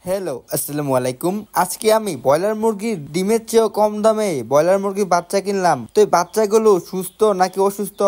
Hello, আসসালামু আলাইকুম। আজকে আমি ব্রয়লার মুরগির ডিমের চেয়েও কম দামে ব্রয়লার মুরগির বাচ্চা কিনলাম। তো এই বাচ্চাগুলো সুস্থ নাকি অসুস্থ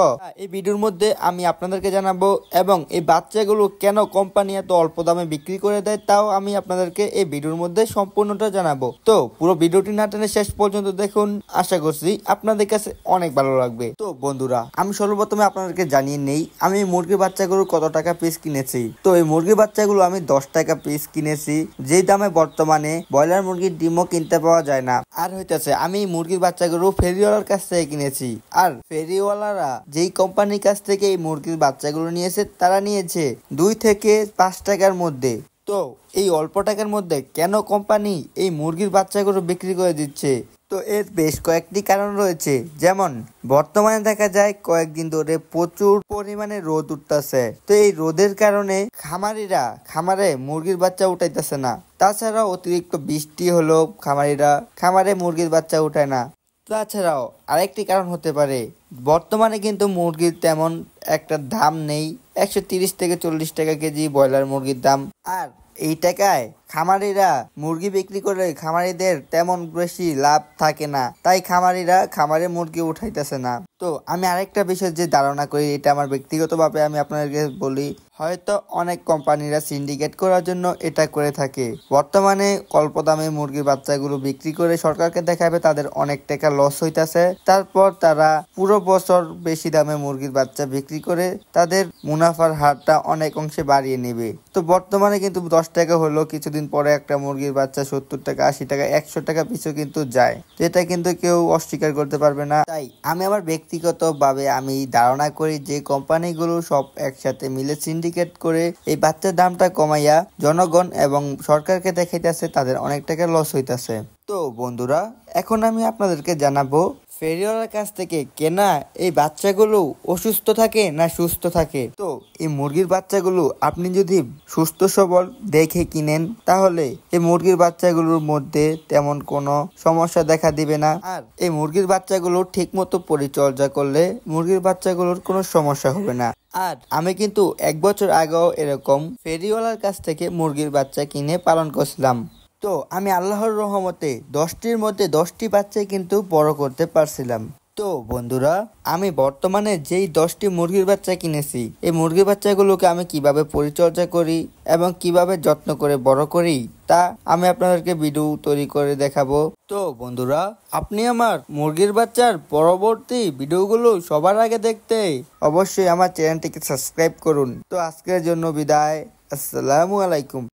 এই ভিডিওর মধ্যে আমি আপনাদেরকে জানাবো, এবং এই বাচ্চাগুলো কেন কোম্পানি এত অল্প দামে বিক্রি করে দেয় তাও আমি আপনাদেরকে এই ভিডিওর মধ্যে সম্পূর্ণটা জানাবো। তো পুরো ভিডিওটি না টেনে শেষ পর্যন্ত দেখুন, আশা করছি আপনাদের কাছে অনেক ভালো লাগবে। তো বন্ধুরা, আমি সর্বপ্রথমে আপনাদেরকে জানিয়ে নেই আমি এই মুরগির বাচ্চাগুলো কত টাকা পিস কিনেছি। তো এই মুরগির বাচ্চাগুলো আমি 10 টাকা পিস কিনেছি, যে দামে বর্তমানে ব্রয়লার মুরগির ডিমও কিনতে পাওয়া যায় না। আর হইতেছে আমি মুরগির বাচ্চাগুলো ফেরিওয়ালার কাছ থেকে কিনেছি, আর ফেরিওয়ালারা যেই কোম্পানির কাছ থেকে এই মুরগির বাচ্চাগুলো নিয়েছে তারা নিয়েছে 2 থেকে 5 টাকার মধ্যে। তো এই অল্প টাকার মধ্যে কেন কোম্পানি এই মুরগির বাচ্চাগুলো বিক্রি করে দিচ্ছে? তো এর বেশ কয়েকটি কারণ রয়েছে, যেমন বর্তমানে দেখা যায় কয়েকদিন ধরে প্রচুর পরিমাণে রোদ উঠতেছে। তো এই রোদের কারণে খামারিরা খামারে মুরগির বাচ্চা উঠাইতেছে না। তাছাড়াও অতিরিক্ত বৃষ্টি হলো খামারিরা খামারে মুরগির বাচ্চা উঠায় না। তাছাড়াও আরেকটি কারণ হতে পারে, বর্তমানে কিন্তু মুরগির তেমন একটা দাম নেই। 130 থেকে 40 টাকা কেজি ব্রয়লার মুরগির দাম। আর এই টাকায় খামারিরা মুরগি বিক্রি করে খামারিদের তেমন বেশি লাভ থাকে না, তাই খামারিরা খামারে মুরগি উঠাইতেছে না। তো আমি আরেকটা বিষয় যে ধারণা করি, এটা আমার ব্যক্তিগতভাবে আমি আপনাদেরকে বলি, হয়তো অনেক কোম্পানিরা সিন্ডিকেট করার জন্য এটা করে থাকে। বর্তমানে অল্প দামে মুরগির বাচ্চাগুলো বিক্রি করে সরকারকে দেখাবে তাদের অনেক টাকা লস হইতাছে, তারপর তারা পুরো বছর বেশি দামে মুরগির বাচ্চা বিক্রি করে তাদের মুনাফার হারটা অনেক অংশে বাড়িয়ে নেবে। তো বর্তমানে কিন্তু 10 টাকা হলো, কিছুদিন পরে একটা মুরগির বাচ্চা 70 টাকা, 80 টাকা, 100 টাকা পিছু কিন্তু যায়, যেটা কিন্তু কেউ অস্বীকার করতে পারবে না। তাই আমি আমার ব্যক্তিগতভাবে আমি ধারণা করি যে কোম্পানিগুলো সব একসাথে মিলে সিন্ডিকেট করে এই বাচ্চার দামটা কমাইয়া জনগণ এবং সরকারকে দেখাইতেছে তাদের অনেক টাকা লস হইতাছে। তো বন্ধুরা, এখন আমি আপনাদেরকে জানাবো ফেরিওয়ালার কাছ থেকে কেনা এই বাচ্চাগুলো অসুস্থ থাকে না সুস্থ থাকে। তো এই মুরগির বাচ্চাগুলো আপনি যদি সুস্থ সবল দেখে কিনেন তাহলে এই মুরগির বাচ্চাগুলোর মধ্যে তেমন কোনো সমস্যা দেখা দিবে না। আর এই মুরগির বাচ্চাগুলো ঠিক মতো পরিচর্যা করলে মুরগির বাচ্চাগুলোর কোনো সমস্যা হবে না। আর আমি কিন্তু 1 বছর আগেও এরকম ফেরিওয়ালার কাছ থেকে মুরগির বাচ্চা কিনে পালন করছিলাম। তো আমি আল্লাহর রহমতে 10টির মধ্যে 10টি বাচ্চাই কিন্তু বড় করতে পারছিলাম। তো বন্ধুরা, আমি বর্তমানে যেই 10টি মুরগির বাচ্চা কিনেছি এই মুরগির বাচ্চাগুলোকে আমি কিভাবে পরিচর্যা করি এবং কিভাবে যত্ন করে বড় করি তা আমি আপনাদেরকে ভিডিও তৈরি করে দেখাবো। তো বন্ধুরা, আপনি আমার মুরগির বাচ্চার পরবর্তী ভিডিওগুলো সবার আগে দেখতে অবশ্যই আমার চ্যানেলটিকে সাবস্ক্রাইব করুন। তো আজকের জন্য বিদায়, আসসালামু আলাইকুম।